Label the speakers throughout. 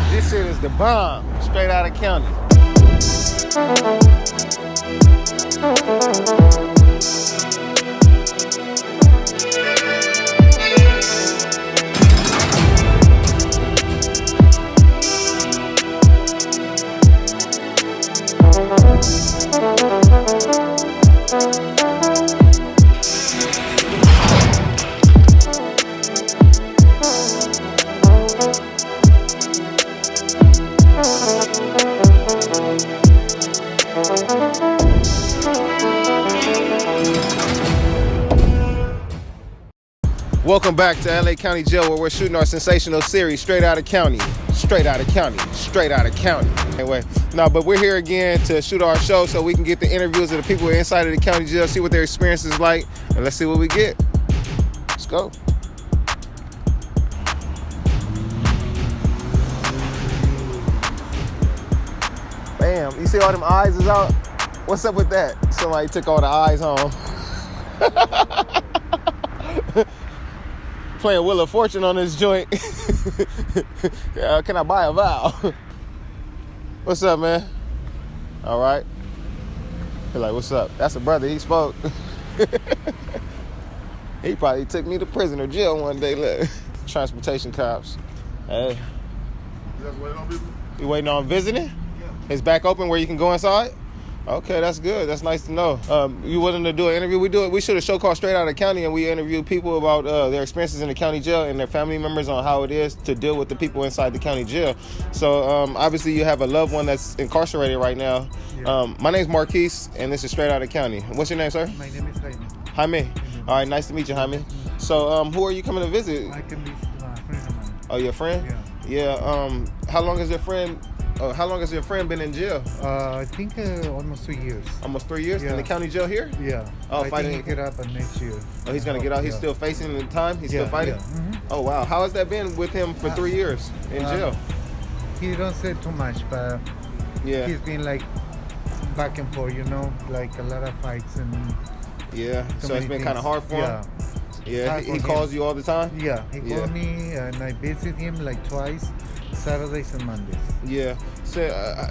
Speaker 1: This shit is the bomb, straight out of county. Welcome back to LA County Jail, where we're shooting our sensational series, Straight Outta County, Straight Outta County, Straight Outta County. Anyway, but we're here again to shoot our show so we can get the interviews of the people inside of the county jail, see what their experience is like, and let's see what we get. Let's go. Bam, you see all them eyes is out? What's up with that? Somebody took all the eyes home. Playing Wheel of Fortune on this joint. Can I buy a vowel? What's up, man? All right. He's like, what's up? That's a brother. He spoke. He probably took me to prison or jail one day. Look, transportation cops. Hey.
Speaker 2: You guys waiting on people?
Speaker 1: You waiting on visiting?
Speaker 2: Yeah.
Speaker 1: It's back open where you can go inside? Okay, that's good. That's nice to know. You willing to do an interview? We should a show called Straight Outta County, and we interview people about their experiences in the county jail and their family members on how it is to deal with the people inside the county jail. So obviously you have a loved one that's incarcerated right now. Yeah. My name's Markies, and this is Straight Outta County. What's your name, sir?
Speaker 3: My name is Jaime.
Speaker 1: Jaime. All right, nice to meet you, Jaime. So who are you coming to visit?
Speaker 3: I can visit a friend of mine.
Speaker 1: Oh, your friend?
Speaker 3: Yeah.
Speaker 1: Yeah. How long has your friend been in jail?
Speaker 3: I think almost 2 years.
Speaker 1: Almost 3 years?
Speaker 3: Yeah.
Speaker 1: In the county jail here?
Speaker 3: Yeah.
Speaker 1: Oh,
Speaker 3: I think he get out next year.
Speaker 1: Oh, he's gonna get out. He's still facing the time. He's still fighting.
Speaker 3: Yeah. Mm-hmm.
Speaker 1: Oh wow, how has that been with him for 3 years in jail?
Speaker 3: He don't say too much, but
Speaker 1: Yeah.
Speaker 3: he's been like back and forth, like a lot of fights and.
Speaker 1: Yeah. So it's been
Speaker 3: things.
Speaker 1: kind of hard for him.
Speaker 3: Yeah.
Speaker 1: Yeah. He calls you all the time.
Speaker 3: Yeah. He called me and I visit him like twice, Saturdays and Mondays.
Speaker 1: Yeah. So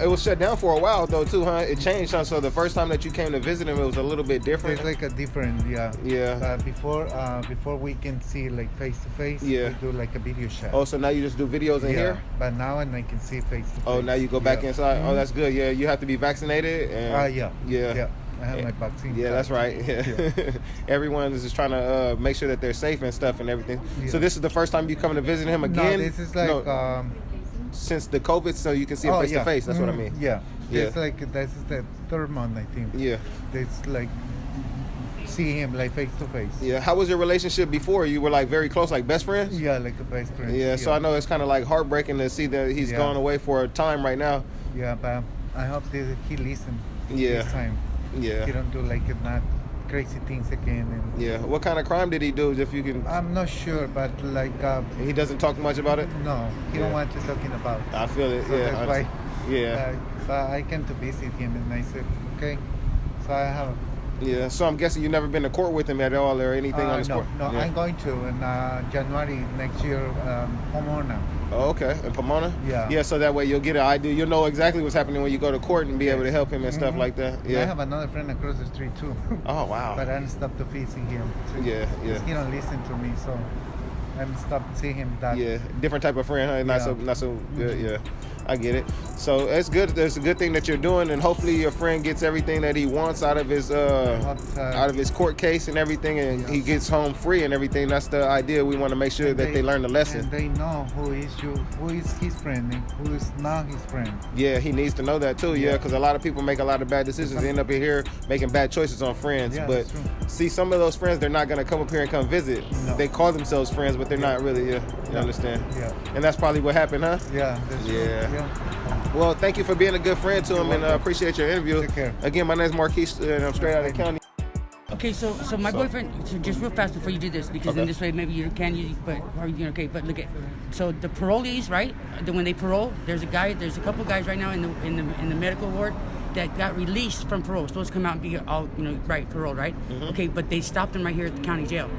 Speaker 1: it was shut down for a while though too, huh? It changed, huh? So the first time that you came to visit him, it was a little bit different.
Speaker 3: It's like a different, yeah.
Speaker 1: Yeah.
Speaker 3: Before we can see like face to face, we do like a video chat.
Speaker 1: Oh, so now you just do videos in here?
Speaker 3: But now and I can see face to face.
Speaker 1: Oh, now you go back inside. Mm-hmm. Oh, that's good. Yeah, you have to be vaccinated. And,
Speaker 3: yeah. I have my vaccine.
Speaker 1: Yeah, that's right. Yeah. Everyone is just trying to make sure that they're safe and stuff and everything. Yeah. So this is the first time you coming to visit him again?
Speaker 3: No, this is like
Speaker 1: since the COVID, so you can see him face to face. That's what I mean.
Speaker 3: Yeah. It's like this is the third month, I think.
Speaker 1: Yeah.
Speaker 3: It's like see him like face to face.
Speaker 1: Yeah. How was your relationship before? You were like very close, like best friends?
Speaker 3: Yeah, like a best friend.
Speaker 1: Yeah. So I know it's kind of like heartbreaking to see that he's gone away for a time right now.
Speaker 3: Yeah, but I hope that he listens
Speaker 1: this
Speaker 3: time.
Speaker 1: Yeah.
Speaker 3: He don't do like not crazy things again. And
Speaker 1: yeah. What kind of crime did he do? If you can.
Speaker 3: I'm not sure, but like.
Speaker 1: He doesn't talk much about it.
Speaker 3: No, he don't want to talking about.
Speaker 1: I feel it.
Speaker 3: So
Speaker 1: yeah.
Speaker 3: that's why.
Speaker 1: Yeah.
Speaker 3: But I came to visit him, and I said, okay. So I have.
Speaker 1: Yeah. So I'm guessing you've never been to court with him at all or anything on his court.
Speaker 3: No. I'm going to in January next year, Pomona.
Speaker 1: Oh, okay. In Pomona?
Speaker 3: Yeah.
Speaker 1: Yeah, so that way you'll get an idea. You'll know exactly what's happening when you go to court and be able to help him and stuff like that. Yeah.
Speaker 3: I have another friend across the street too.
Speaker 1: Oh, wow.
Speaker 3: But I stopped to visit him. So
Speaker 1: yeah.
Speaker 3: He don't listen to me, so I'm stopped seeing him that.
Speaker 1: Yeah, different type of friend, huh? Not so good, yeah. I get it. So it's good. It's a good thing that you're doing, and hopefully your friend gets everything that he wants out of his court case and everything, and he gets home free and everything. That's the idea. We want to make sure that they learn the lesson.
Speaker 3: And they know who is his friend, and who is not his friend.
Speaker 1: Yeah, he needs to know that too. Yeah, because a lot of people make a lot of bad decisions. They end up in here making bad choices on friends.
Speaker 3: Yeah,
Speaker 1: but see, some of those friends, they're not gonna come up here and come visit.
Speaker 3: No.
Speaker 1: They call themselves friends, but they're not really. Yeah, you understand?
Speaker 3: Yeah.
Speaker 1: And that's probably what happened, huh?
Speaker 3: Yeah. That's true.
Speaker 1: Yeah. Well, thank you for being a good friend to him, and I appreciate your interview.
Speaker 3: Take care.
Speaker 1: Again, my name is Markies, and I'm Straight Outta County.
Speaker 4: Okay, so my boyfriend, so just real fast before you do this, because in this way maybe you can, but look at, so the parolees, right? When they parole, there's a couple guys right now in the medical ward that got released from parole, supposed to come out and be all, parole, right? Mm-hmm. Okay, but they stopped them right here at the county jail.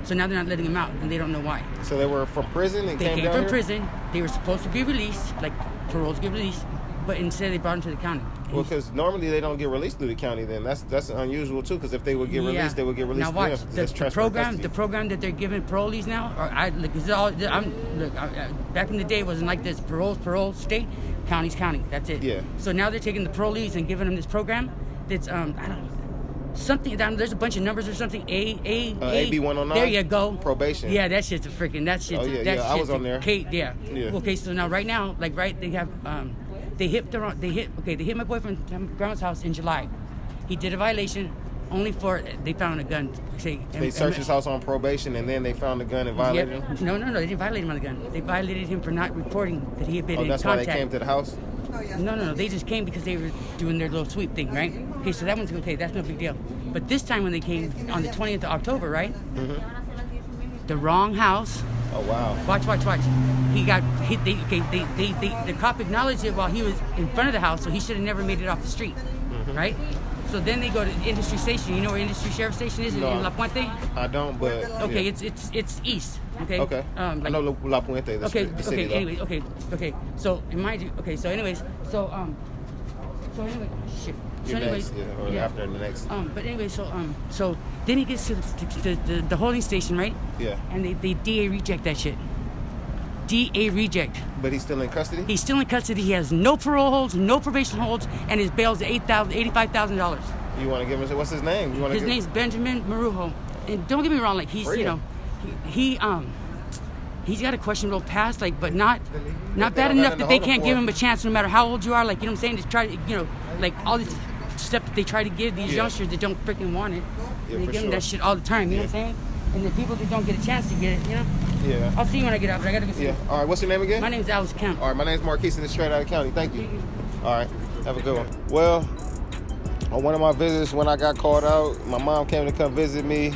Speaker 4: So now they're not letting them out, and they don't know why.
Speaker 1: So they were from prison and
Speaker 4: They
Speaker 1: came
Speaker 4: came
Speaker 1: down
Speaker 4: from
Speaker 1: here?
Speaker 4: prison. They were supposed to be released, like paroles get released, but instead they brought them to the county.
Speaker 1: Well, because normally they don't get released through the county. Then that's unusual too. Because if they would get released, they would get released.
Speaker 4: Now watch
Speaker 1: to them,
Speaker 4: the program that they're giving parolees now. Or back in the day it wasn't like this. Parole, state, county's county. That's it.
Speaker 1: Yeah.
Speaker 4: So now they're taking the parolees and giving them this program. That's I don't know. Something down there's a bunch of numbers or something.
Speaker 1: AB 109.
Speaker 4: There you go.
Speaker 1: Probation.
Speaker 4: Yeah, that shit's a freaking. That shit.
Speaker 1: Oh, yeah,
Speaker 4: that
Speaker 1: yeah, I
Speaker 4: shit's
Speaker 1: was on there.
Speaker 4: Yeah.
Speaker 1: Yeah.
Speaker 4: Okay, so now right now, like they have they hit my boyfriend's grandma's house in July. He did a violation only for they found a gun.
Speaker 1: They searched his house on probation and then they found the gun and violated him.
Speaker 4: No, they didn't violate him on the gun. They violated him for not reporting that he had been in
Speaker 1: that's
Speaker 4: contact.
Speaker 1: why they came to the house?
Speaker 4: No, they just came because they were doing their little sweep thing, right? Okay, so that one's okay. That's no big deal. But this time when they came on the 20th of October, right? Mm-hmm. The wrong house.
Speaker 1: Oh wow!
Speaker 4: Watch. He got hit. The cop acknowledged it while he was in front of the house, so he should have never made it off the street, right? So then they go to Industry Station. You know where Industry Sheriff Station is in La Puente?
Speaker 1: I don't, but
Speaker 4: okay,
Speaker 1: yeah.
Speaker 4: it's east. Okay.
Speaker 1: Okay. I know La Puente. The city,
Speaker 4: anyway, okay. So mind you, anyway,
Speaker 1: after the next.
Speaker 4: But anyway, so then he gets to the holding station, right?
Speaker 1: Yeah.
Speaker 4: And they DA reject that shit. DA reject.
Speaker 1: But he's still in custody?
Speaker 4: He's still in custody. He has no parole holds, no probation holds, and his bail's $85,000.
Speaker 1: You want to give him? What's his name?
Speaker 4: His name's Benjamin Marujo. And don't get me wrong, like he's he's got a questionable past, like, but not bad enough that they can't give him a chance no matter how old you are. Like, you know what I'm saying? To try to, like all this stuff that they try to give these youngsters that don't freaking want it.
Speaker 1: Yeah,
Speaker 4: they give them that shit all the time. You know what I'm saying? And the people that don't get a chance to get it, you know?
Speaker 1: Yeah.
Speaker 4: I'll see you when I get out, but I gotta go see.
Speaker 1: Yeah. All right. What's your name again?
Speaker 4: My name's Alice Kemp.
Speaker 1: All right. My name's Markies, and it's straight out of county. Thank you. All right. Have a good one. Well, on one of my visits when I got called out, my mom came to come visit me,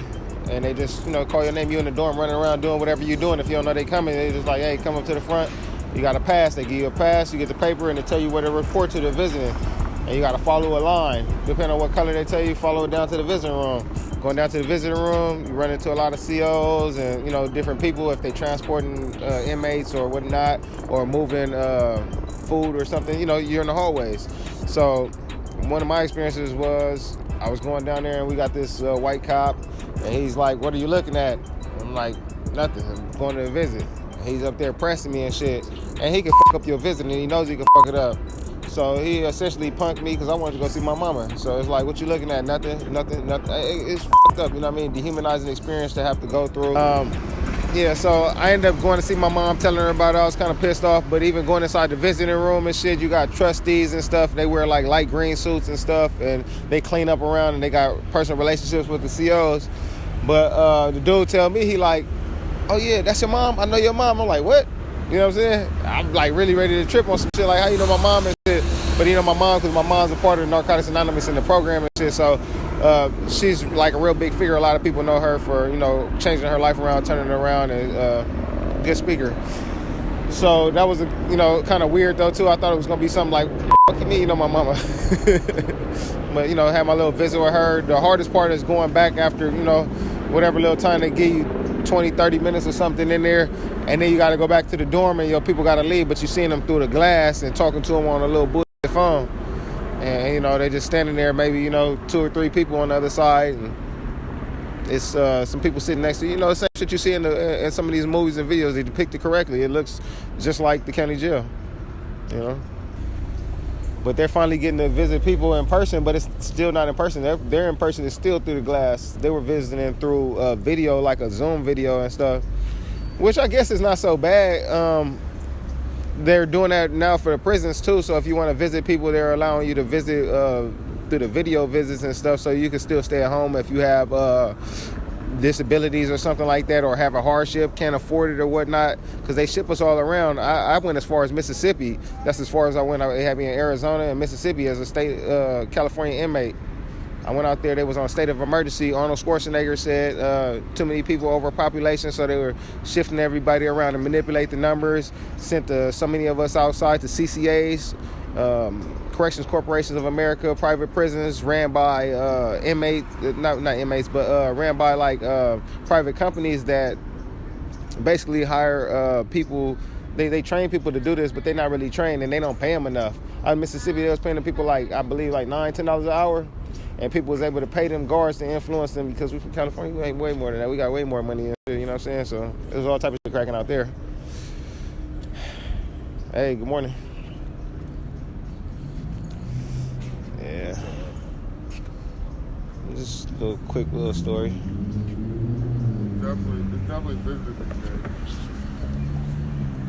Speaker 1: and they just, call your name. You in the dorm running around doing whatever you're doing. If you don't know they coming, they just like, hey, come up to the front. You got a pass. They give you a pass. You get the paper, and they tell you where to report to the visiting. And you got to follow a line. Depending on what color they tell you, follow it down to the visiting room. Going down to the visiting room, you run into a lot of COs and, different people if they transporting inmates or whatnot, or moving food or something, you're in the hallways. So one of my experiences was I was going down there and we got this white cop and he's like, what are you looking at? I'm like, nothing, I'm going to visit. He's up there pressing me and shit. And he can fuck up your visit and he knows he can fuck it up. So he essentially punked me because I wanted to go see my mama. So it's like, what you looking at? Nothing. It's fucked up, you know what I mean? Dehumanizing experience to have to go through. So I ended up going to see my mom, telling her about it. I was kind of pissed off, but even going inside the visiting room and shit, you got trustees and stuff. They wear like light green suits and stuff, and they clean up around and they got personal relationships with the COs. But the dude tell me, he like, oh yeah, that's your mom? I know your mom. I'm like, what? You know what I'm saying? I'm like really ready to trip on some shit, like how you know my mom and shit. But my mom, because my mom's a part of the Narcotics Anonymous in the program and shit, so she's like a real big figure. A lot of people know her for, changing her life around, turning it around, and good speaker. So that was, kind of weird though too. I thought it was gonna be something like, fuck you mean, my mama. But, had my little visit with her. The hardest part is going back after, whatever little time they give you, 20, 30 minutes or something in there, and then you got to go back to the dorm and your people got to leave, but you're seeing them through the glass and talking to them on a little bullshit phone. And, they just standing there, maybe, 2 or 3 people on the other side, and it's some people sitting next to you. The same shit you see in some of these movies and videos. They depict it correctly. It looks just like the county jail, But they're finally getting to visit people in person, but it's still not in person. Their in person is still through the glass. They were visiting through video, like a Zoom video and stuff, which I guess is not so bad. They're doing that now for the prisons too. So if you want to visit people, they're allowing you to visit through the video visits and stuff, so you can still stay at home if you have disabilities or something like that, or have a hardship, can't afford it or whatnot, because they ship us all around. I went as far as Mississippi. That's as far as I went. They had me in Arizona and Mississippi as a state California inmate. I went out there. They was on state of emergency. Arnold Schwarzenegger said too many people, overpopulation, so they were shifting everybody around to manipulate the numbers. Sent so many of us outside to CCAs, Corrections Corporations of America, private prisons ran by inmates, not inmates, but ran by like private companies that basically hire people. They train people to do this, but they're not really trained, and they don't pay them enough. Out in Mississippi, they was paying the people like, I believe, like $9, $10 an hour, and people was able to pay them guards to influence them because we from California, we ain't way more than that. We got way more money, you know what I'm saying? So there's all type of shit cracking out there. Hey, good morning. Yeah. Just a little quick little story.
Speaker 2: Definitely business.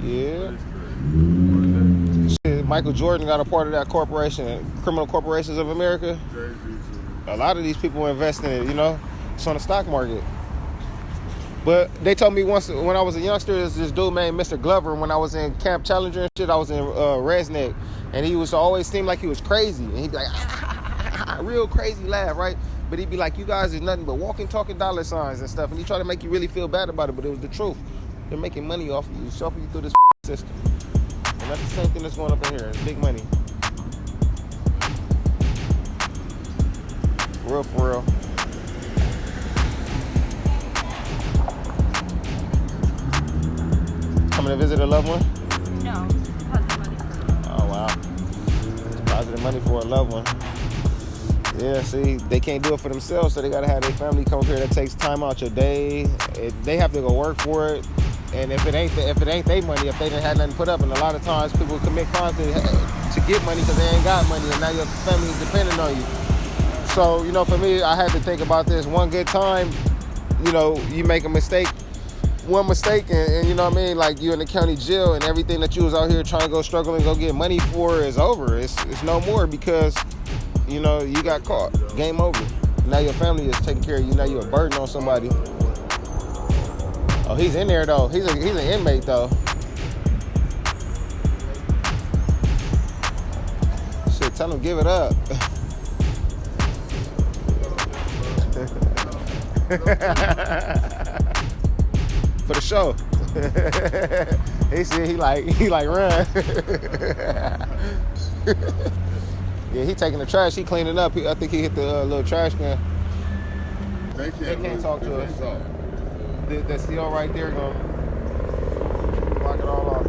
Speaker 1: Yeah. Shit, Michael Jordan got a part of that corporation, Criminal Corporations of America. A lot of these people invest in it, you know. It's on the stock market. But they told me once when I was a youngster, there's this dude named Mr. Glover. When I was in Camp Challenger and shit, I was in Resnick, and he was always seemed like he was crazy. And he'd be like, real crazy laugh, right? But he'd be like, you guys is nothing but walking, talking dollar signs and stuff. And he tried to make you really feel bad about it, but it was the truth. They're making money off of you, shuffling you through this system. And that's the same thing that's going up in here. It's big money. For real. Coming to visit a loved one?
Speaker 5: No, deposit money.
Speaker 1: Oh, wow. Depositing money for a loved one. Yeah, see, they can't do it for themselves, so they gotta have their family come up here. That takes time out your day. They have to go work for it. And if it ain't their money, if they didn't have nothing put up, and a lot of times people commit crimes to get money because they ain't got money, and now your family is dependent on you. So, you know, for me, I had to think about this. One good time, you know, you make a mistake, one mistake, and you know what I mean? Like, you in the county jail, and everything that you was out here trying to go struggle and go get money for is over. It's no more because, you know, you got caught. Game over. Now your family is taking care of you. Now you're a burden on somebody. Oh, he's in there though. He's an inmate though. Shit, tell him give it up. For the show. He said he like run. Yeah, he taking the trash. He cleaning up. I think he hit the little trash can.
Speaker 2: They
Speaker 1: can't talk to us. That CO right there gonna block it all off.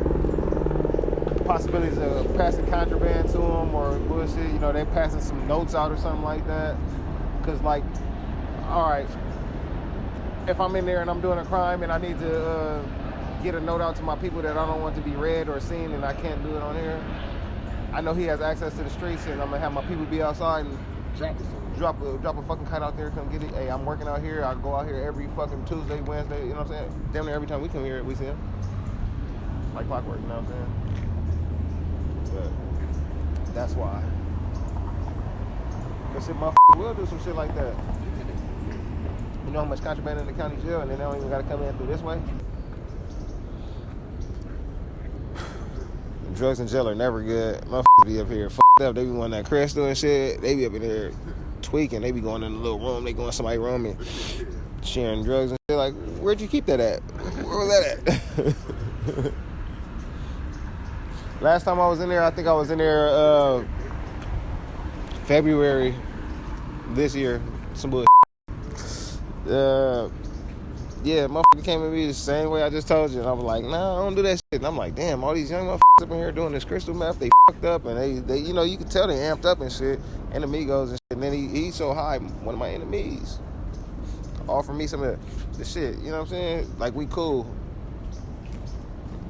Speaker 1: Possibilities of passing contraband to them or bullshit. You know, they passing some notes out or something like that. Cause like, all right, if I'm in there and I'm doing a crime and I need to get a note out to my people that I don't want to be read or seen, and I can't do it on here, I know he has access to the streets, and I'm gonna have my people be outside and drop a fucking kite out there, come get it. Hey, I'm working out here. I go out here every fucking Tuesday, Wednesday, you know what I'm saying? Damn near every time we come here, we see him. Like clockwork, you know what I'm saying? But that's why. Because shit, motherfuckers will do some shit like that. You know how much contraband in the county jail, and then they don't even gotta come in through this way? Drugs in jail are never good. Motherfuckers be up here fucked up. They be wanting that crystal and shit. They be up in there tweaking. They be going in a little room. They go in somebody's room and sharing drugs and shit. Like, where'd you keep that at? Where was that at? Last time I was in there, I think I was in there February this year. Some bullshit. Yeah, motherfucker came at me the same way I just told you, and I was like, nah, I don't do that shit. And I'm like, damn, all these young motherfuckers up in here doing this crystal meth, they fucked up, and they you know, you can tell they amped up and shit, enemigos and shit. And then he's so high, one of my enemies offered me some of the shit, you know what I'm saying? Like, we cool.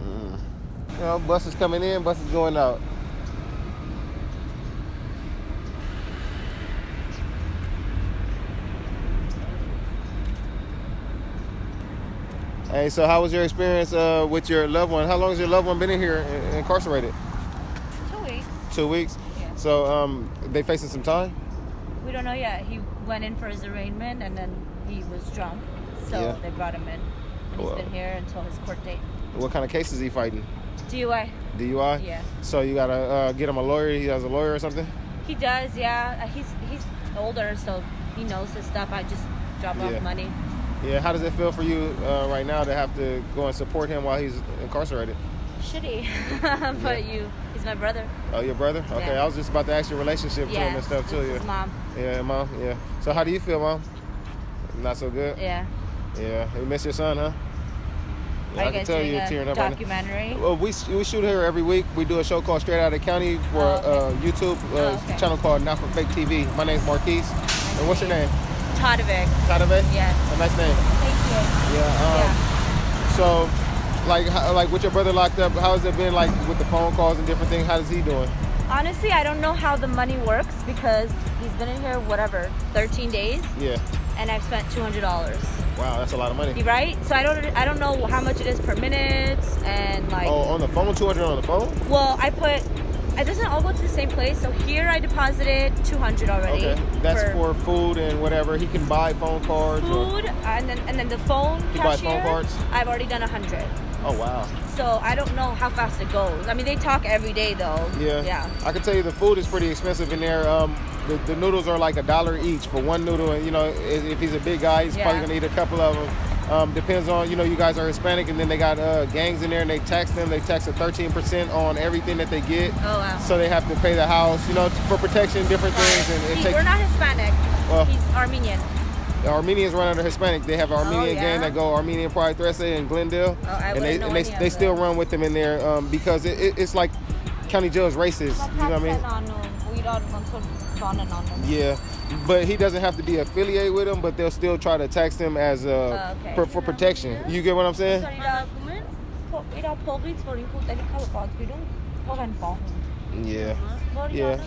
Speaker 1: You know, buses coming in, buses going out. Hey, so how was your experience with your loved one? How long has your loved one been in here incarcerated?
Speaker 5: 2 weeks.
Speaker 1: 2 weeks?
Speaker 5: Yeah.
Speaker 1: So they facing some time?
Speaker 5: We don't know yet. He went in for his arraignment and then he was drunk. So
Speaker 1: Yeah.
Speaker 5: they brought him in. And he's been here until his court date.
Speaker 1: What kind of case is he fighting?
Speaker 5: DUI.
Speaker 1: DUI?
Speaker 5: Yeah.
Speaker 1: So you gotta get him a lawyer? He has a lawyer or something?
Speaker 5: He does, yeah. He's older, so he knows his stuff. I just drop
Speaker 1: Yeah.
Speaker 5: off money.
Speaker 1: Yeah, how does it feel for you right now to have to go and support him while he's incarcerated?
Speaker 5: Shitty, but he's my brother.
Speaker 1: Oh, your brother? Okay,
Speaker 5: Yeah.
Speaker 1: I was just about to ask your relationship to him and stuff too.
Speaker 5: This
Speaker 1: Yeah.
Speaker 5: is mom.
Speaker 1: Yeah, mom. Yeah. So how do you feel, mom? Not so good.
Speaker 5: Yeah.
Speaker 1: Yeah. You miss your son, huh? Yeah,
Speaker 5: Are
Speaker 1: I
Speaker 5: you
Speaker 1: can
Speaker 5: guys
Speaker 1: tell
Speaker 5: doing
Speaker 1: you're
Speaker 5: a
Speaker 1: tearing up. Right now.
Speaker 5: documentary?
Speaker 1: Well, we shoot here every week. We do a show called Straight Outta County for
Speaker 5: Oh, okay.
Speaker 1: YouTube. It's a
Speaker 5: Okay.
Speaker 1: channel called Not For Fake TV. My name's Markies. And what's your name?
Speaker 5: Tadavik.
Speaker 1: Tadave?
Speaker 5: Yes.
Speaker 1: A nice name.
Speaker 5: Thank you.
Speaker 1: Yeah. So, like with your brother locked up, how has it been like with the phone calls and different things? How's he doing?
Speaker 5: Honestly, I don't know how the money works because he's been in here, 13 days,
Speaker 1: Yeah.
Speaker 5: and I've spent $200.
Speaker 1: Wow, that's a lot of money.
Speaker 5: Right? So I don't know how much it is per minute, and like.
Speaker 1: Oh, on the phone, 200 on the phone?
Speaker 5: Well, it doesn't all go to the same place. So here I deposited 200 already.
Speaker 1: Okay, that's for food and whatever. He can buy phone cards.
Speaker 5: food, and then the phone
Speaker 1: He buys
Speaker 5: cashier.
Speaker 1: phone cards?
Speaker 5: I've already done 100.
Speaker 1: Oh wow.
Speaker 5: So I don't know how fast it goes. I mean, they talk every day though.
Speaker 1: Yeah.
Speaker 5: Yeah.
Speaker 1: I can tell you the food is pretty expensive in there. The noodles are like $1 each for one noodle, and if he's a big guy, he's probably gonna eat a couple of them. Depends on you guys are Hispanic, and then they got gangs in there, and they tax them. They tax a 13% on everything that they get.
Speaker 5: Oh wow.
Speaker 1: So they have to pay the house, for protection, different things, and it takes.
Speaker 5: We're not Hispanic.
Speaker 1: Well,
Speaker 5: He's Armenian.
Speaker 1: The Armenians run under Hispanic. They have an Armenian
Speaker 5: yeah?
Speaker 1: gang that go Armenian Pride Threse in Glendale,
Speaker 5: I
Speaker 1: and
Speaker 5: wouldn't know any
Speaker 1: they
Speaker 5: of
Speaker 1: still
Speaker 5: that.
Speaker 1: run with them in there because it's like county jail is racist. You know what I mean? Yeah, but he doesn't have to be affiliated with them, but they'll still try to tax him as
Speaker 5: okay.
Speaker 1: for protection. You get what I'm saying? Yeah. Yeah.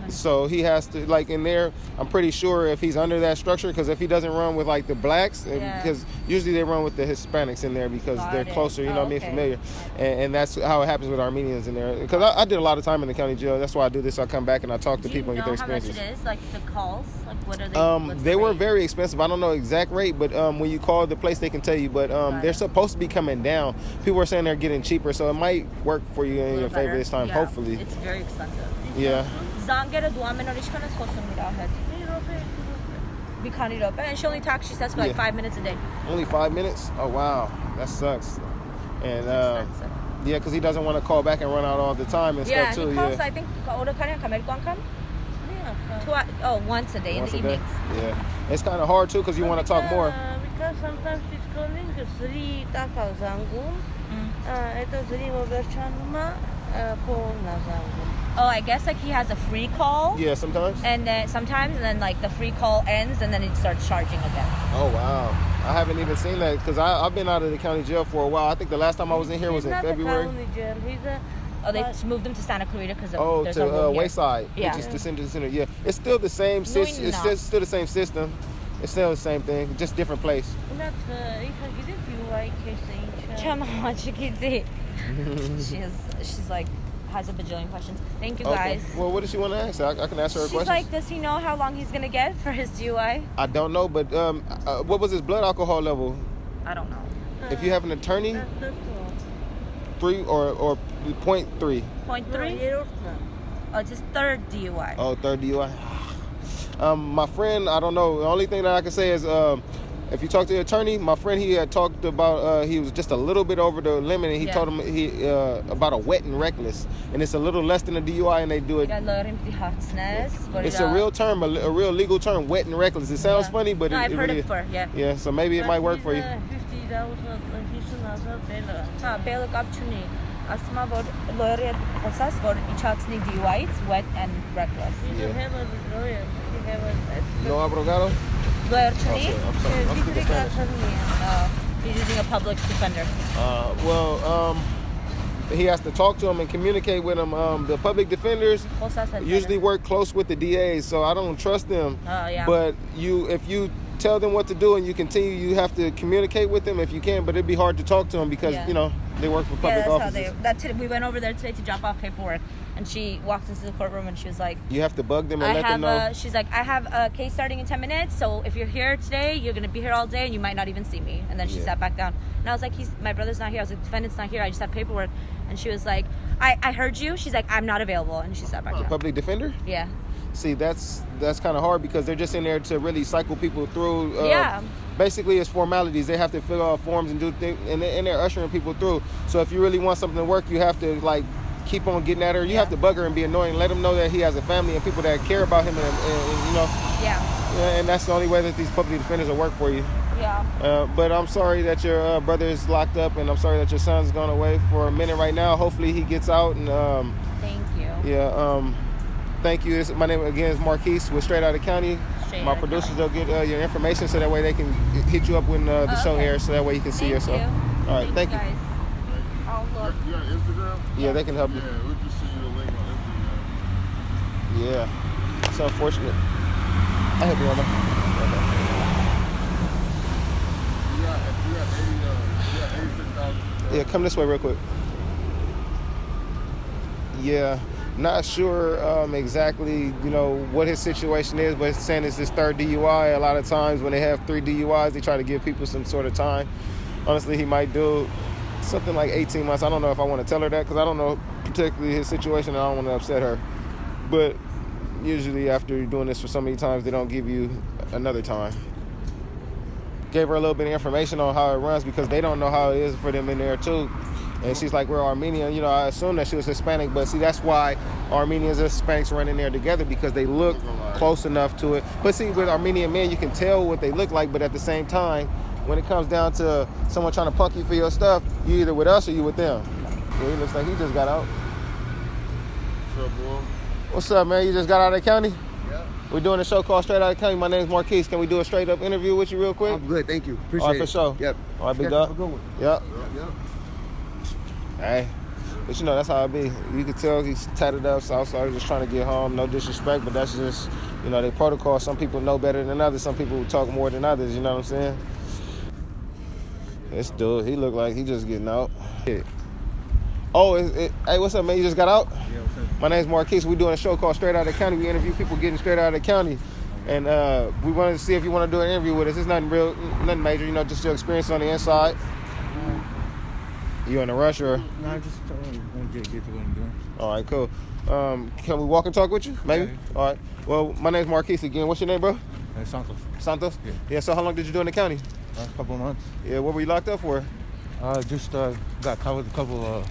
Speaker 1: So he has to, like, in there, I'm pretty sure if he's under that structure, because if he doesn't run with like the blacks, because usually they run with the Hispanics in there because they're closer, you know what I mean, familiar, and that's how it happens with Armenians in there. Because I did a lot of time in the county jail. That's why I do this. I come back and I talk to people and get their experiences.
Speaker 5: How much it is? Like the calls? Like what are they? What's
Speaker 1: They
Speaker 5: the
Speaker 1: were
Speaker 5: rate?
Speaker 1: very expensive. I don't know exact rate, but when you call the place, they can tell you. But they're supposed to be coming down. People are saying they're getting cheaper, so it might work for you in your favor this time.
Speaker 5: Yeah.
Speaker 1: Hopefully.
Speaker 5: It's very expensive.
Speaker 1: Yeah.
Speaker 5: Zangere duamenorish kanas khosum mirahet. Bikani rope. And she only talks, she says, for like 5 minutes a day.
Speaker 1: Only 5 minutes? Oh wow, that sucks. And
Speaker 5: Expensive.
Speaker 1: yeah, because he doesn't want to call back and run out all the time and
Speaker 5: Yeah,
Speaker 1: stuff too.
Speaker 5: he calls,
Speaker 1: Yeah.
Speaker 5: I think, Outta County and Kamerikwan come? Once a day
Speaker 1: Once
Speaker 5: in
Speaker 1: a
Speaker 5: the
Speaker 1: day.
Speaker 5: evenings.
Speaker 1: Yeah. It's kind of hard too because you want to talk more.
Speaker 6: Because sometimes she's calling Sri Taka Zangum. Это Sri Moberchanuma for Nazangum.
Speaker 5: Oh, I guess like he has a free call.
Speaker 1: Yeah, sometimes.
Speaker 5: And then sometimes, and then like the free call ends, and then it starts charging again.
Speaker 1: Oh wow, I haven't even seen that because I've been out of the county jail for a while. I think the last time I was in here was in
Speaker 6: He's not
Speaker 1: February.
Speaker 6: a county jail. He's a
Speaker 5: Oh, they just moved him to Santa Clarita because
Speaker 1: Oh,
Speaker 5: there's no room
Speaker 1: to
Speaker 5: here.
Speaker 1: Wayside,
Speaker 5: Yeah.
Speaker 1: which is the center. Yeah, it's still the same. It's
Speaker 5: No.
Speaker 1: still the same system. It's still the same thing, just different place.
Speaker 6: not if you like his
Speaker 5: She's like has a bajillion questions. Thank you
Speaker 1: Okay.
Speaker 5: guys.
Speaker 1: Well, what does she want to ask? I can ask her a
Speaker 5: She's
Speaker 1: question.
Speaker 5: like, does he know how long he's gonna get for his DUI?
Speaker 1: I don't know, but what was his blood alcohol level?
Speaker 5: I don't know.
Speaker 1: If you have an attorney, 3 or 0.3.
Speaker 5: 0.3? Oh, it's his third DUI.
Speaker 1: Oh, third DUI. My friend, I don't know. The only thing that I can say is, if you talk to the attorney, my friend, he had talked about he was just a little bit over the limit, and he told him about a wet and reckless, and it's a little less than a DUI, and they do it. It's a real term, a real legal term, wet and reckless. It sounds funny, but
Speaker 5: I've heard it
Speaker 1: really
Speaker 5: before. Yeah.
Speaker 1: Yeah, so maybe it might work for you.
Speaker 6: 50,000
Speaker 5: Բելը կապ չունի։ Ասում եմ, որ լոյերի հետ խոսած, որ իջացնի DUI-ից wet and reckless։
Speaker 6: He don't have a lawyer. He have a
Speaker 1: No abogado?
Speaker 5: Lawyer չունի։
Speaker 1: I'm sorry. I'm speaking Spanish.
Speaker 5: He's using a public defender.
Speaker 1: He has to talk to him and communicate with him. The public defenders usually work close with the DAs, so I don't trust them.
Speaker 5: Yeah.
Speaker 1: But if you tell them what to do and you continue, you have to communicate with them if you can. But it'd be hard to talk to them because they work for public offices.
Speaker 5: We went over there today to drop off paperwork, and she walked into the courtroom and she was like,
Speaker 1: You have to bug them and let them know.
Speaker 5: she's like, I have a case starting in 10 minutes, so if you're here today, you're gonna be here all day, and you might not even see me. And then she sat back down, and I was like, my brother's not here. I was like, defendant's not here. I just have paperwork. And she was like, I heard you. She's like, I'm not available, and she sat back down.
Speaker 1: Public defender?
Speaker 5: Yeah.
Speaker 1: see, that's kind of hard because they're just in there to really cycle people through.
Speaker 5: Yeah.
Speaker 1: Basically, it's formalities. They have to fill out forms and do things, and they're ushering people through. So if you really want something to work, you have to like keep on getting at her. You have to bug her and be annoying. Let him know that he has a family and people that care about him, and you know. Yeah, and that's the only way that these public defenders will work for you.
Speaker 5: Yeah.
Speaker 1: But I'm sorry that your brother is locked up, and I'm sorry that your son's gone away for a minute right now. Hopefully he gets out. And
Speaker 5: Thank you.
Speaker 1: yeah, thank you. My name again is Markies with Straight Outta County. My producers, they'll get your information so that way they can hit you up when the show airs, so that way you can see yourself. All right, thank you.
Speaker 5: Guys. I'll look.
Speaker 2: You got Instagram?
Speaker 1: Yeah, they can help you.
Speaker 2: Yeah, we'll just send you the link on Instagram.
Speaker 1: Yeah, it's unfortunate. I help you on that.
Speaker 2: You got 86,000.
Speaker 1: Yeah, come this way real quick. Yeah, not sure exactly, you know, what his situation is, but it's saying it's his third DUI. A lot of times when they have 3 DUIs, they try to give people some sort of time. Honestly, he might do something like 18 months. I don't know if I want to tell her that because I don't know particularly his situation and I don't want to upset her. But usually after you're doing this for so many times, they don't give you another time. Gave her a little bit of information on how it runs because they don't know how it is for them in there too. And she's like, we're Armenian. You know, I assume that she was Hispanic, but see, that's why Armenians and Hispanics run in there together because they look close enough to it. But see, with Armenian men, you can tell what they look like, but at the same time, when it comes down to someone trying to punk you for your stuff, you either with us or you with them. Yeah, he looks like he just got out.
Speaker 2: What's up, boy?
Speaker 1: What's up, man? You just got out of the county?
Speaker 7: Yeah.
Speaker 1: We're doing a show called Straight Outta County. My name's Markies. Can we do a straight up interview with you real quick?
Speaker 7: I'm good, thank you. Appreciate
Speaker 1: All right, for
Speaker 7: it.
Speaker 1: sure.
Speaker 7: Yep.
Speaker 1: All right, big
Speaker 7: Have
Speaker 1: dog.
Speaker 7: a good one.
Speaker 1: Yep.
Speaker 7: Yep.
Speaker 1: Hey, but you know, that's how it be. You can tell he's tatted up, Southside, just trying to get home. No disrespect, but that's just, you know, their protocol. Some people know better than others. Some people talk more than others, you know what I'm saying? This dude, he look like he just getting out. Oh, hey, what's up, man? You just got out?
Speaker 7: Yeah, what's up?
Speaker 1: My name's Marquise. We're doing a show called Straight Outta County. We interview people getting straight out of the county. And we wanted to see if you want to do an interview with us. It's nothing real, nothing major, you know, just your experience on the inside. You in a rush or?
Speaker 7: No, I just want to get to what I'm doing.
Speaker 1: All right, cool. Can we walk and talk with you? Maybe?
Speaker 7: Yeah.
Speaker 1: All right. Well, my name's Marquise again. What's your name, bro?
Speaker 7: Santos.
Speaker 1: Santos?
Speaker 7: Yeah.
Speaker 1: Yeah, so how long did you do in the county?
Speaker 7: A couple of months.
Speaker 1: Yeah, what were you locked up for?
Speaker 7: Just got caught with a couple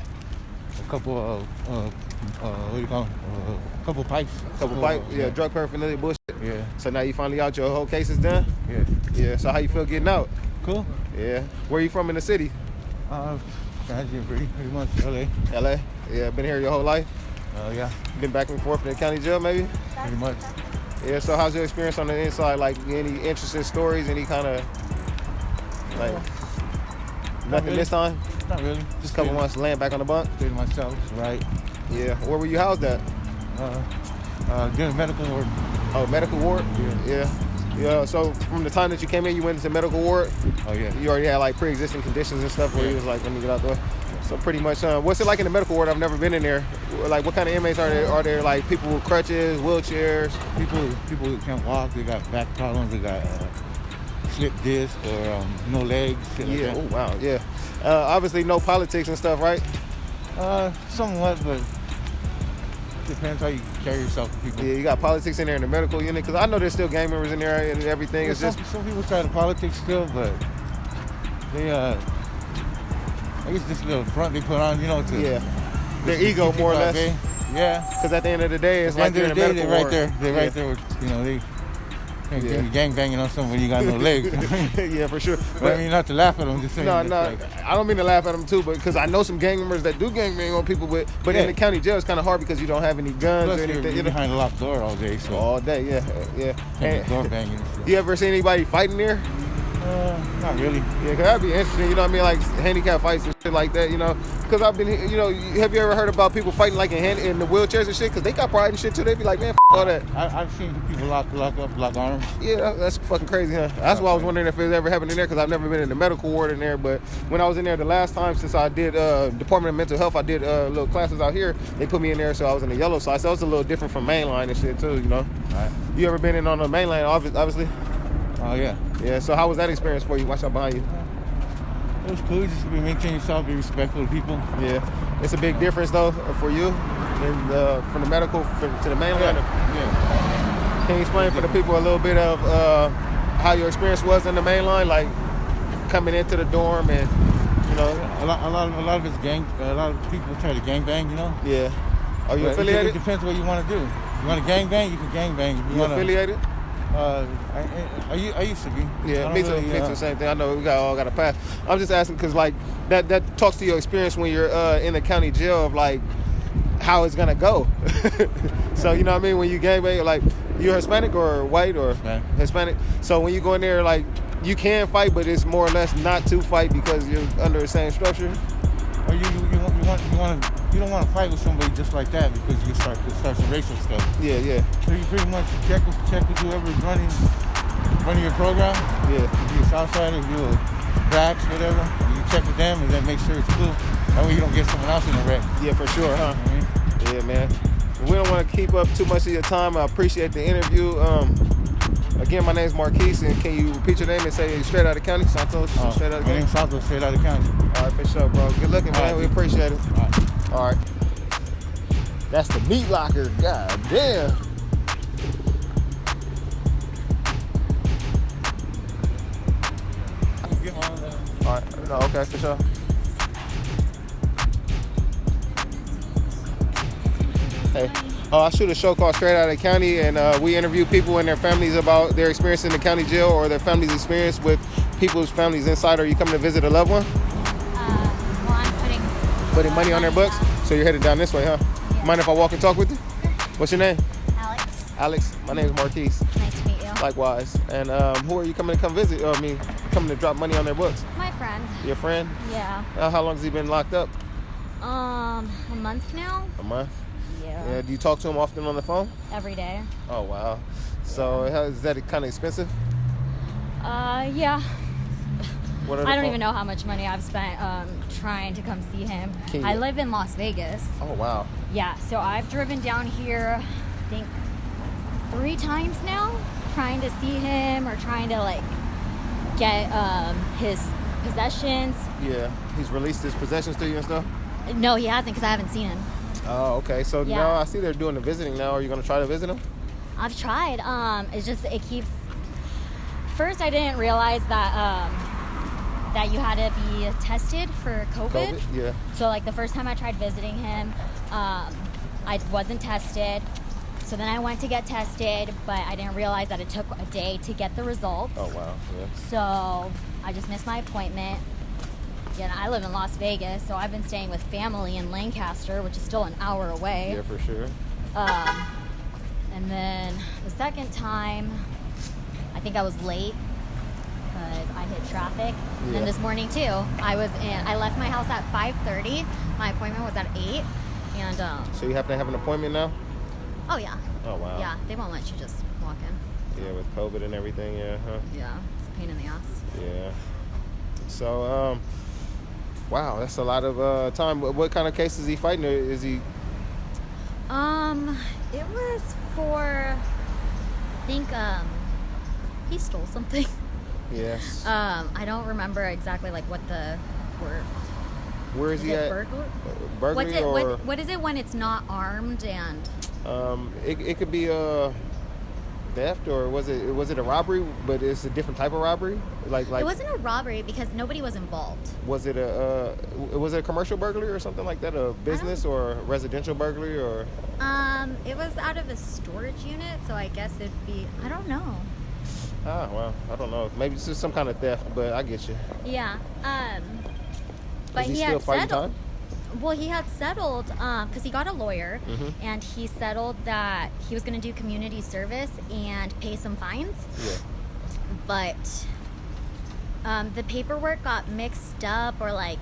Speaker 7: what do you call them? Couple pipes.
Speaker 1: Couple pipe? Yeah, drug paraphernalia bullshit.
Speaker 7: Yeah.
Speaker 1: So now you finally out, your whole case is done?
Speaker 7: Yeah.
Speaker 1: Yeah, so how you feel getting out?
Speaker 7: Cool.
Speaker 1: Yeah. Where you from in the city?
Speaker 7: Pretty much LA.
Speaker 1: LA? Yeah, been here your whole life?
Speaker 7: Yeah,
Speaker 1: Been back and forth in the county jail maybe?
Speaker 7: pretty much.
Speaker 1: Yeah, so how's your experience on the inside? Like any interesting stories, any kind of, like, nothing
Speaker 7: really.
Speaker 1: this time?
Speaker 7: Not really.
Speaker 1: Just a couple months laying back on the bunk?
Speaker 7: Stay to myself, right?
Speaker 1: Yeah. Where were you housed at?
Speaker 7: Doing medical work.
Speaker 1: Oh, medical ward?
Speaker 7: Yeah.
Speaker 1: Yeah, so from the time that you came in, you went into medical ward?
Speaker 7: Oh yeah.
Speaker 1: You already had like pre-existing conditions and stuff where you was like, let me get out the way. So pretty much, what's it like in the medical ward? I've never been in there. Like, what kind of inmates are there? Are there like people with crutches, wheelchairs?
Speaker 7: People who can't walk. They got back problems. They got slip disc or no legs. Shit like
Speaker 1: Yeah.
Speaker 7: that.
Speaker 1: Oh wow. Yeah. Obviously, no politics and stuff, right?
Speaker 7: Somewhat, but depends how you carry yourself to people.
Speaker 1: Yeah. You got politics in there in the medical unit because I know there's still gang members in there and everything.
Speaker 7: Yeah,
Speaker 1: It's
Speaker 7: some,
Speaker 1: just
Speaker 7: some people try to politics still, but they I guess this little front they put on, you know, to
Speaker 1: their ego more or less.
Speaker 7: Yeah.
Speaker 1: Because at the end of the day, it's
Speaker 7: At
Speaker 1: like
Speaker 7: the
Speaker 1: you're
Speaker 7: end
Speaker 1: in
Speaker 7: of
Speaker 1: a
Speaker 7: the day,
Speaker 1: medical
Speaker 7: they're
Speaker 1: ward.
Speaker 7: right there with, you know, they can't gang banging on someone when you got no legs.
Speaker 1: Yeah, for sure.
Speaker 7: But I mean, not to laugh at them, just saying.
Speaker 1: No,
Speaker 7: it's like,
Speaker 1: I don't mean to laugh at them too, but because I know some gang members that do gang bang on people, but in the county jail it's kind of hard because you don't have any guns
Speaker 7: plus
Speaker 1: or
Speaker 7: you're
Speaker 1: anything.
Speaker 7: behind a locked door all day, so
Speaker 1: All day, yeah.
Speaker 7: can't be door
Speaker 1: And
Speaker 7: banging. So.
Speaker 1: you ever see anybody fighting there?
Speaker 7: Not really.
Speaker 1: Yeah, cause that'd be interesting. You know what I mean? Like handicap fights and shit like that. You know, because I've been, you know, have you ever heard about people fighting like in the wheelchairs and shit? Because they got pride and shit too. They be like, man, all that.
Speaker 7: I've seen people lock arms.
Speaker 1: Yeah, that's fucking crazy, huh? That's why I was wondering if it ever happened in there because I've never been in the medical ward in there. But when I was in there the last time, since I did Department of Mental Health, I did little classes out here. They put me in there, so I was in the yellow side. So it was a little different from mainline and shit too, you know.
Speaker 7: Right.
Speaker 1: You ever been in on the mainline, obviously?
Speaker 7: Oh yeah.
Speaker 1: Yeah. So how was that experience for you? Watch out behind you.
Speaker 7: It was cool. Just to maintain yourself, be respectful to people.
Speaker 1: Yeah. It's a big difference though for you. from the medical to the mainland?
Speaker 7: Yeah.
Speaker 1: Can you explain for the people a little bit of how your experience was in the main line, like coming into the dorm and, you know?
Speaker 7: A lot of it's gang. A lot of people try to gang bang, you know.
Speaker 1: Yeah. Are you
Speaker 7: But
Speaker 1: affiliated?
Speaker 7: It depends what you want to do. You want to gang bang, you can gang bang. If
Speaker 1: You affiliated?
Speaker 7: I used to be.
Speaker 1: Yeah,
Speaker 7: I
Speaker 1: me
Speaker 7: don't
Speaker 1: too.
Speaker 7: really,
Speaker 1: Me too. Same thing. I know we all got a pass. I'm just asking because like that talks to your experience when you're in the county jail of like how it's gonna go. So you know what I mean? When you gangbang, like you're Hispanic or white or Hispanic. So when you go in there, like you can fight, but it's more or less not to fight because you're under the same structure.
Speaker 7: Or you don't want to fight with somebody just like that because you start some racial stuff.
Speaker 1: Yeah.
Speaker 7: So you pretty much check with whoever's running your program.
Speaker 1: Yeah.
Speaker 7: If you're a Southsider, if you're blacks, whatever, you check with them and then make sure it's cool. That way you don't get someone else in the wreck.
Speaker 1: Yeah, for sure, huh?
Speaker 7: You know what I mean?
Speaker 1: Yeah, man. We don't want to keep up too much of your time. I appreciate the interview. Again, my name is Markies, and can you repeat your name and say straight out of county? Santos, straight out of
Speaker 7: My
Speaker 1: county?
Speaker 7: name's Santos, straight out of county.
Speaker 1: All right, for sure, bro. Good looking, man.
Speaker 7: All right,
Speaker 1: We appreciate it.
Speaker 7: All right.
Speaker 1: All right. That's the meat locker. God damn. All right. No, okay, for sure. Hey. I shoot a show called Straight Outta County, and we interview people and their families about their experience in the county jail or their family's experience with people's families inside. Are you coming to visit a loved one?
Speaker 8: Well, I'm
Speaker 1: putting money on their books? So you're headed down this way, huh?
Speaker 8: Yeah.
Speaker 1: Mind if I walk and talk with you? What's your name?
Speaker 8: Alex.
Speaker 1: Alex. My name is Marquise.
Speaker 8: Nice to meet you.
Speaker 1: Likewise. And who are you coming to visit? Coming to drop money on their books?
Speaker 8: My friend.
Speaker 1: Your friend?
Speaker 8: Yeah.
Speaker 1: How long has he been locked up?
Speaker 8: A month now.
Speaker 1: A month?
Speaker 8: Yeah.
Speaker 1: Yeah. Do you talk to him often on the phone?
Speaker 8: Every day.
Speaker 1: Oh, wow. So is that kind of expensive?
Speaker 8: Yeah.
Speaker 1: What are the
Speaker 8: I don't
Speaker 1: phone-
Speaker 8: even know how much money I've spent trying to come see him.
Speaker 1: Can
Speaker 8: I
Speaker 1: you-
Speaker 8: live in Las Vegas.
Speaker 1: Oh, wow.
Speaker 8: Yeah, so I've driven down here, I think, 3 times now, trying to see him or trying to like get his possessions.
Speaker 1: Yeah. He's released his possessions to you and stuff?
Speaker 8: No, he hasn't because I haven't seen him.
Speaker 1: Oh, okay. So
Speaker 8: Yeah.
Speaker 1: now I see they're doing the visiting now. Are you going to try to visit him?
Speaker 8: I've tried. It's just it keeps. First, I didn't realize that that you had to be tested for COVID.
Speaker 1: Yeah.
Speaker 8: So like the first time I tried visiting him, I wasn't tested. So then I went to get tested, but I didn't realize that it took a day to get the results.
Speaker 1: Oh, wow. Yeah.
Speaker 8: So I just missed my appointment. Yeah, I live in Las Vegas, so I've been staying with family in Lancaster, which is still an hour away.
Speaker 1: Yeah, for sure.
Speaker 8: And then the second time, I think I was late because I hit traffic. And then
Speaker 1: Yeah.
Speaker 8: this morning too, I left my house at 5:30. My appointment was at 8. And
Speaker 1: So you have to have an appointment now?
Speaker 8: oh yeah,
Speaker 1: Oh, wow.
Speaker 8: yeah, they won't let you just walk in.
Speaker 1: Yeah, with COVID and everything, yeah, huh?
Speaker 8: Yeah, it's a pain in the ass.
Speaker 1: Yeah. So, wow, that's a lot of time. What kind of cases is he fighting? Or is he?
Speaker 8: It was for, I think, he stole something.
Speaker 1: Yes.
Speaker 8: I don't remember exactly like what the word.
Speaker 1: Where is he
Speaker 8: it
Speaker 1: at?
Speaker 8: burglar?
Speaker 1: Burglary
Speaker 8: What's it?
Speaker 1: or?
Speaker 8: What is it when it's not armed and?
Speaker 1: It could be theft, or was it a robbery? But it's a different type of robbery. Like
Speaker 8: It wasn't a robbery because nobody was involved.
Speaker 1: was it a commercial burglary or something like that? A business or residential burglary or?
Speaker 8: It was out of a storage unit, so I guess it'd be. I don't know.
Speaker 1: Ah, well, I don't know. Maybe it's just some kind of theft, but I get you.
Speaker 8: Yeah. But
Speaker 1: Is he
Speaker 8: he
Speaker 1: still
Speaker 8: had
Speaker 1: fighting
Speaker 8: settled.
Speaker 1: time?
Speaker 8: Well, he had settled because he got a lawyer,
Speaker 1: Mhm.
Speaker 8: and he settled that he was going to do community service and pay some fines.
Speaker 1: Yeah.
Speaker 8: But the paperwork got mixed up, or like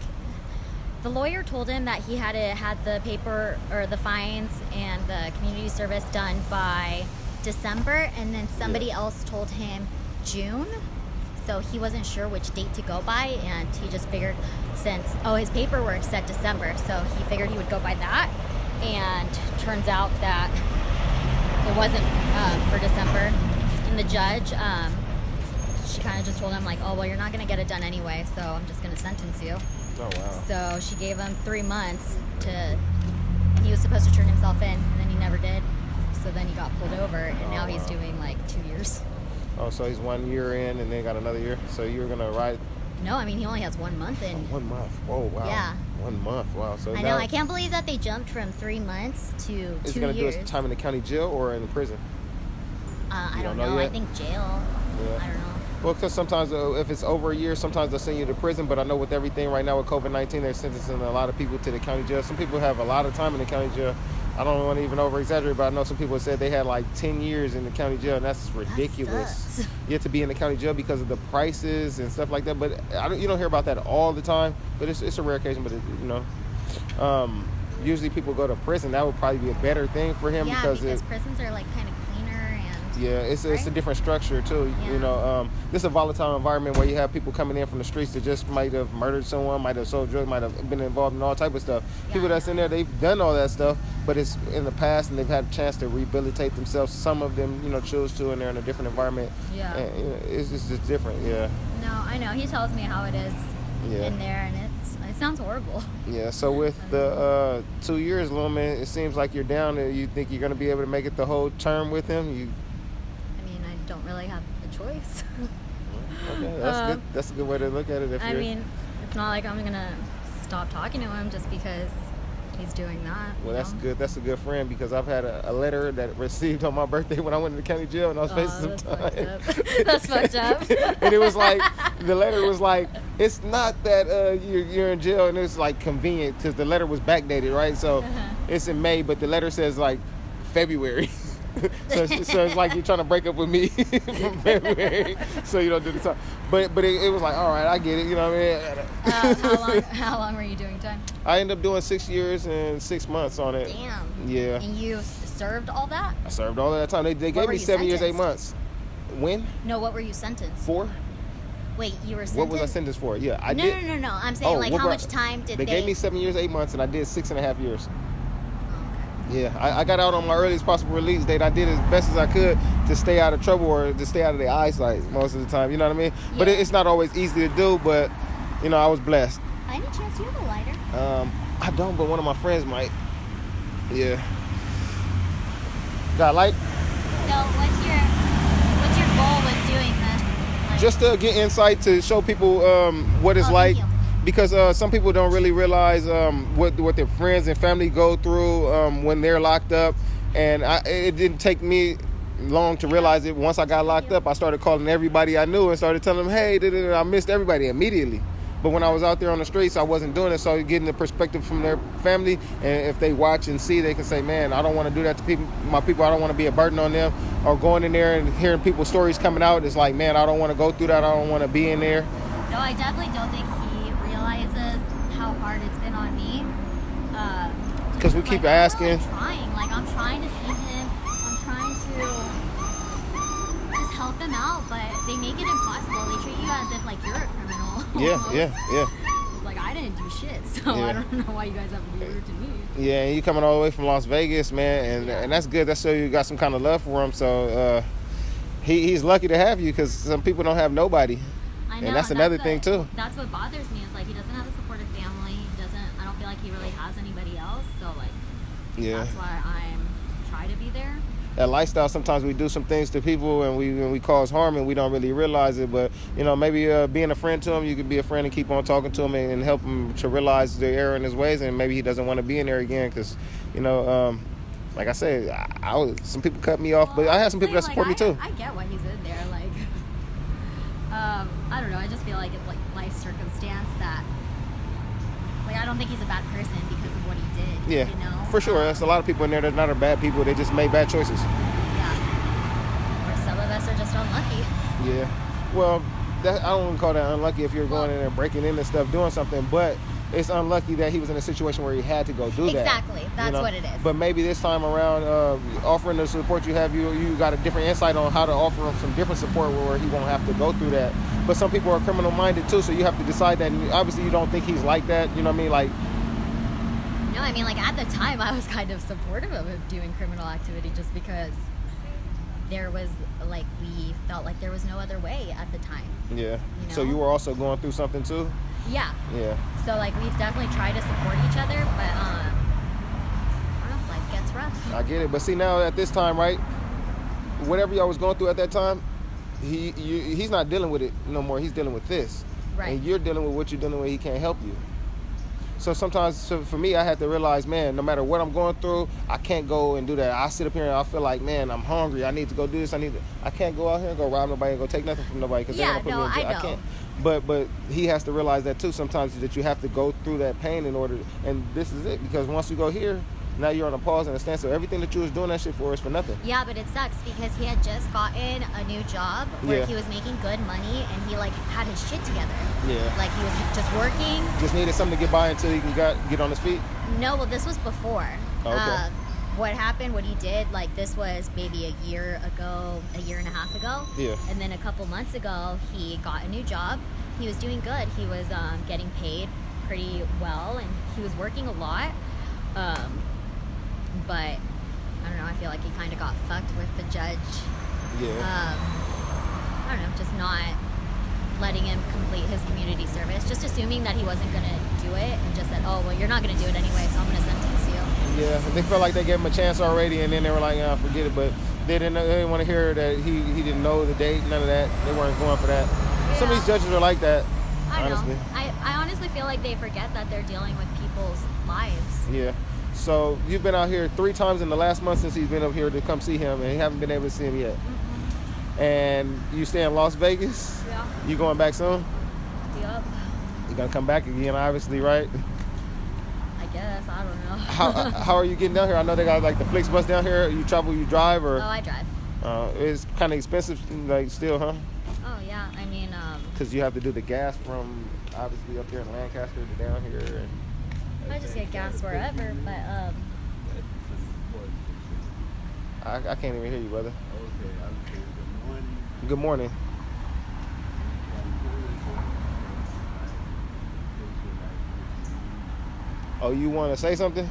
Speaker 8: the lawyer told him that he had to had the paper or the fines and the community service done by December, and then somebody else told him June. So he wasn't sure which date to go by, and he just figured since his paperwork said December, so he figured he would go by that. And turns out that it wasn't for December. And the judge, she kind of just told him like, oh well, you're not gonna get it done anyway, so I'm just gonna sentence you.
Speaker 1: Oh wow.
Speaker 8: So she gave him 3 months to, and he was supposed to turn himself in, and then he never did. So then he got pulled over, and now he's doing like 2 years.
Speaker 1: Oh, so he's 1 year in and then got another year. So you're gonna ride?
Speaker 8: No, I mean, he only has 1 month in.
Speaker 1: 1 month. Whoa, wow.
Speaker 8: Yeah.
Speaker 1: 1 month. Wow. So
Speaker 8: I know. I can't believe that they jumped from 3 months to 2 years.
Speaker 1: Is he gonna do his time in the county jail or in the prison?
Speaker 8: I don't know. I think jail.
Speaker 1: Yeah.
Speaker 8: I don't know.
Speaker 1: Well, because sometimes if it's over a year, sometimes they'll send you to prison. But I know with everything right now with COVID-19, they're sentencing a lot of people to the county jail. Some people have a lot of time in the county jail. I don't want to even over-exaggerate, but I know some people said they had like 10 years in the county jail, and that's ridiculous. You have to be in the county jail because of the prices and stuff like that. But you don't hear about that all the time. But it's a rare occasion. But usually people go to prison. That would probably be a better thing for him because
Speaker 8: prisons are like kind of cleaner and
Speaker 1: it's a different structure too.
Speaker 8: Yeah.
Speaker 1: This is a volatile environment where you have people coming in from the streets that just might have murdered someone, might have sold drugs, might have been involved in all type of stuff.
Speaker 8: Yeah.
Speaker 1: People that's in there, they've done all that stuff, but it's in the past and they've had a chance to rehabilitate themselves. Some of them, choose to, and they're in a different environment.
Speaker 8: Yeah.
Speaker 1: And, it's just different. Yeah.
Speaker 8: No, I know. He tells me how it is in there, and it sounds horrible.
Speaker 1: Yeah. So with the 2 years, little man, it seems like you're down. You think you're going to be able to make it the whole term with him?
Speaker 8: I mean, I don't really have a choice.
Speaker 1: Okay, that's good. That's a good way to look at it.
Speaker 8: I mean, it's not like I'm gonna stop talking to him just because he's doing that.
Speaker 1: Well, that's good. That's a good friend because I've had a letter that received on my birthday when I went to the county jail and I was facing some time.
Speaker 8: That's fucked up.
Speaker 1: And it was like, the letter was like, it's not that you're in jail, and it's like convenient because the letter was backdated, right? So it's in May, but the letter says like February. so it's like you're trying to break up with me from February, so you don't do the time. But it was like, all right, I get it. You know what I mean?
Speaker 8: How long were you doing time?
Speaker 1: I ended up doing 6 years and 6 months on it.
Speaker 8: Damn.
Speaker 1: Yeah.
Speaker 8: And you served all that?
Speaker 1: I served all that time. They gave me 7 years, 8 months. When?
Speaker 8: No, what were you sentenced?
Speaker 1: 4.
Speaker 8: Wait, you were sentenced?
Speaker 1: What was I sentenced for? Yeah, I did.
Speaker 8: No. I'm saying how much time did they?
Speaker 1: They gave me 7 years, 8 months, and I did 6.5 years. Yeah, I got out on my earliest possible release date. I did as best as I could to stay out of trouble or to stay out of the eyesight most of the time. You know what I mean? Yeah. But it's not always easy to do, but, I was blessed.
Speaker 8: Any chance you have a lighter?
Speaker 1: I don't, but one of my friends might. Yeah. Got a light?
Speaker 8: So what's your goal with doing this? Like,
Speaker 1: just to get insight to show people what it's like. Because some people don't really realize what their friends and family go through when they're locked up. And it didn't take me long to realize it. Once I got locked up, I started calling everybody I knew and started telling them, hey, I missed everybody immediately. But when I was out there on the streets, I wasn't doing it. So getting the perspective from their family, and if they watch and see, they can say, man, I don't want to do that to my people. I don't want to be a burden on them. Or going in there and hearing people's stories coming out, it's like, man, I don't want to go through that. I don't want to be in there.
Speaker 8: No, I definitely don't think realizes how hard it's been on me.
Speaker 1: Because we keep asking.
Speaker 8: I'm trying to see him. I'm trying to just help him out, but they make it impossible. They treat you as if you're a criminal.
Speaker 1: Yeah.
Speaker 8: Like I didn't do shit, so I don't know why you guys have to be rude to me.
Speaker 1: Yeah, and you coming all the way from Las Vegas, man, and that's good. That's so you got some kind of love for him. So he's lucky to have you because some people don't have nobody.
Speaker 8: I know,
Speaker 1: and that's another thing too.
Speaker 8: That's what bothers me is he doesn't have a supportive family. I don't feel like he really has anybody else. So that's why I'm trying to be there.
Speaker 1: That lifestyle, sometimes we do some things to people and we cause harm and we don't really realize it. But maybe being a friend to him, you could be a friend and keep on talking to him and help him to realize the error in his ways, and maybe he doesn't want to be in there again because like I said, some people cut me off, but I have some people that support me too.
Speaker 8: I get why he's in there. I don't know. I just feel like it's life circumstance that, I don't think he's a bad person because of what he did.
Speaker 1: Yeah, for sure. There's a lot of people in there that not are bad people. They just made bad choices.
Speaker 8: Yeah. Or some of us are just unlucky.
Speaker 1: Yeah. Well, I don't even call that unlucky if you're going in there breaking into stuff, doing something, but it's unlucky that he was in a situation where he had to go do that.
Speaker 8: Exactly. That's what it is.
Speaker 1: But maybe this time around, offering the support you have, you got a different insight on how to offer him some different support where he won't have to go through that. But some people are criminal-minded too, so you have to decide that. And obviously, you don't think he's like that. You know what I mean?
Speaker 8: No, I mean, at the time, I was kind of supportive of him doing criminal activity just because there was, we felt like there was no other way at the time.
Speaker 1: Yeah. So you were also going through something too?
Speaker 8: Yeah.
Speaker 1: Yeah.
Speaker 8: So we've definitely tried to support each other, but Yeah.
Speaker 1: I get it. But see, now at this time, right, whatever y'all was going through at that time, he's not dealing with it no more. He's dealing with this.
Speaker 8: Right.
Speaker 1: And you're dealing with what you're dealing with. He can't help you. So sometimes, for me, I had to realize, man, no matter what I'm going through, I can't go and do that. I sit up here and I feel like, man, I'm hungry. I need to go do this. I can't go out here and go rob nobody and go take nothing from nobody because they're gonna put me in jail. I can't. But he has to realize that too. Sometimes that you have to go through that pain in order. And this is it, because once you go here, now you're on a pause and a standstill. Everything that you was doing that shit for is for nothing.
Speaker 8: Yeah, but it sucks because he had just gotten a new job where he was making good money and he like had his shit together.
Speaker 1: Yeah.
Speaker 8: Like he was just working.
Speaker 1: Just needed something to get by until he can get on his feet.
Speaker 8: No, well this was before.
Speaker 1: Oh, okay.
Speaker 8: What happened, what he did, like this was maybe a year ago, a year and a half ago.
Speaker 1: Yeah.
Speaker 8: And then a couple months ago, he got a new job. He was doing good. He was getting paid pretty well and he was working a lot. But I don't know, I feel like he kind of got fucked with the judge.
Speaker 1: Yeah.
Speaker 8: I don't know, just not letting him complete his community service, just assuming that he wasn't going to do it and just said, oh, well, you're not going to do it anyway, so I'm going to sentence you.
Speaker 1: Yeah, they felt like they gave him a chance already, and then they were like, yeah, forget it. But they didn't want to hear that he didn't know the date, none of that. They weren't going for that. Yeah. Some of these judges are like that, honestly.
Speaker 8: I honestly feel like they forget that they're dealing with people's lives.
Speaker 1: Yeah. So you've been out here 3 times in the last month since he's been up here to come see him, and you haven't been able to see him yet. Mm-hmm. And you stay in Las Vegas?
Speaker 8: Yeah.
Speaker 1: You going back soon?
Speaker 8: Yep.
Speaker 1: You gonna come back again, obviously, right?
Speaker 8: I guess, I don't know.
Speaker 1: How are you getting down here? I know they got like the Flix bus down here. You travel, you drive, or?
Speaker 8: Oh, I drive.
Speaker 1: It's kind of expensive, like still, huh?
Speaker 8: Oh yeah, I mean.
Speaker 1: Because you have to do the gas from obviously up here in Lancaster to down here. And
Speaker 8: I just get gas wherever, but
Speaker 1: I can't even hear you, brother. Good morning. Oh, you want to say something?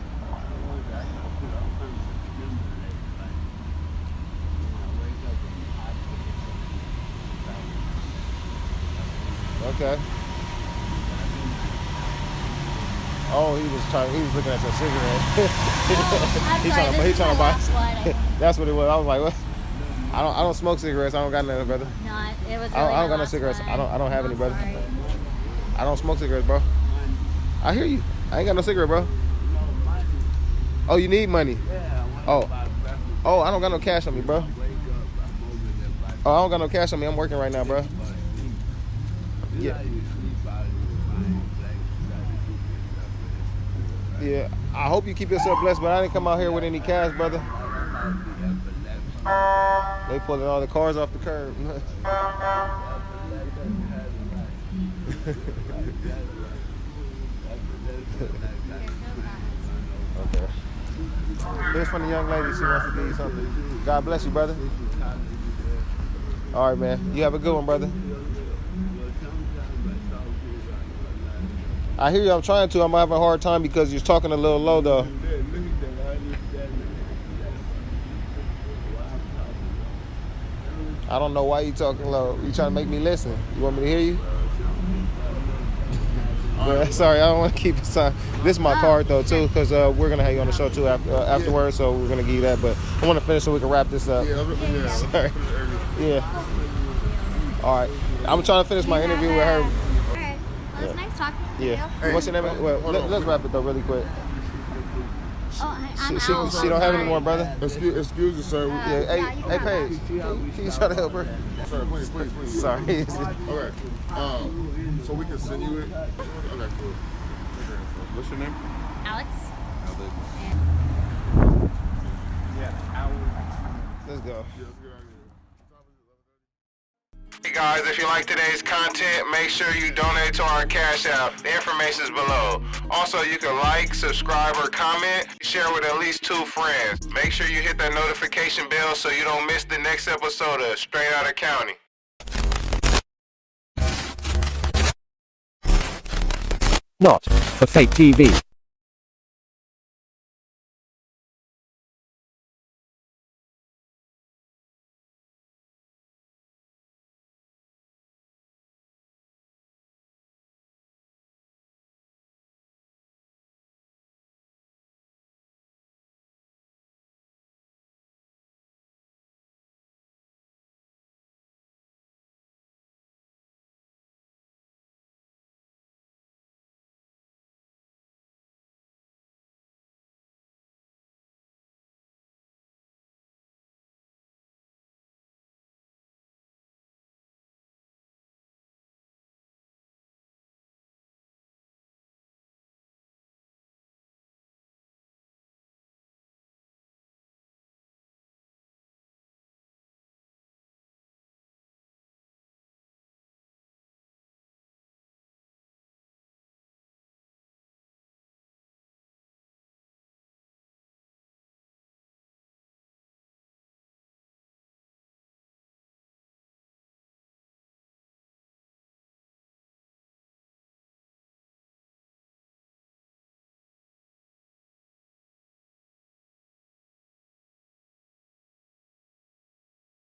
Speaker 1: Okay. Oh, he was looking at your cigarette. He's trying to buy. That's what it was. I was like, what? I don't smoke cigarettes. I don't got none, brother.
Speaker 8: No, it was. Really
Speaker 1: I don't got no cigarettes.
Speaker 8: One.
Speaker 1: I don't have any, brother.
Speaker 8: Sorry.
Speaker 1: I don't smoke cigarettes, bro. I hear you. I ain't got no cigarette, bro. Oh, you need money? Oh, I don't got no cash on me, bro. Oh, I don't got no cash on me. I'm working right now, bro. Yeah. Yeah, I hope you keep yourself blessed, but I didn't come out here with any cash, brother. They pulling all the cars off the curb. Okay. Here's from the young lady. She wants to give you something. God bless you, brother. All right, man. You have a good one, brother. I hear you. I'm trying to. I'm having a hard time because you're talking a little low, though. I don't know why you talking low. You trying to make me listen? You want me to hear you? Well, sorry, I don't want to keep it silent. This is my card, though, too, because we're going to have you on the show, too, afterwards, so we're going to give you that. But I want to finish so we can wrap this up.
Speaker 2: Yeah.
Speaker 1: Sorry. Yeah. All right. I'm trying to finish my interview with her.
Speaker 8: All right. Well, it's nice talking to you.
Speaker 1: Yeah. What's your name? Well, let's wrap it, though, really quick.
Speaker 8: Oh, I'm out.
Speaker 1: She don't have any more, brother?
Speaker 2: Excuse me, sir.
Speaker 1: Yeah. Hey, Paige. Can you try to help her?
Speaker 2: Sir, please.
Speaker 1: Sorry.
Speaker 2: Okay. So we can send you it? Okay, cool. What's your name?
Speaker 8: Alex.
Speaker 1: Let's go.
Speaker 9: Hey guys, if you like today's content, make sure you donate to our Cash App. The information is below. Also, you can like, subscribe, or comment. Share with at least 2 friends. Make sure you hit that notification bell so you don't miss the next episode of Straight Outta County.
Speaker 10: Not for Fake TV.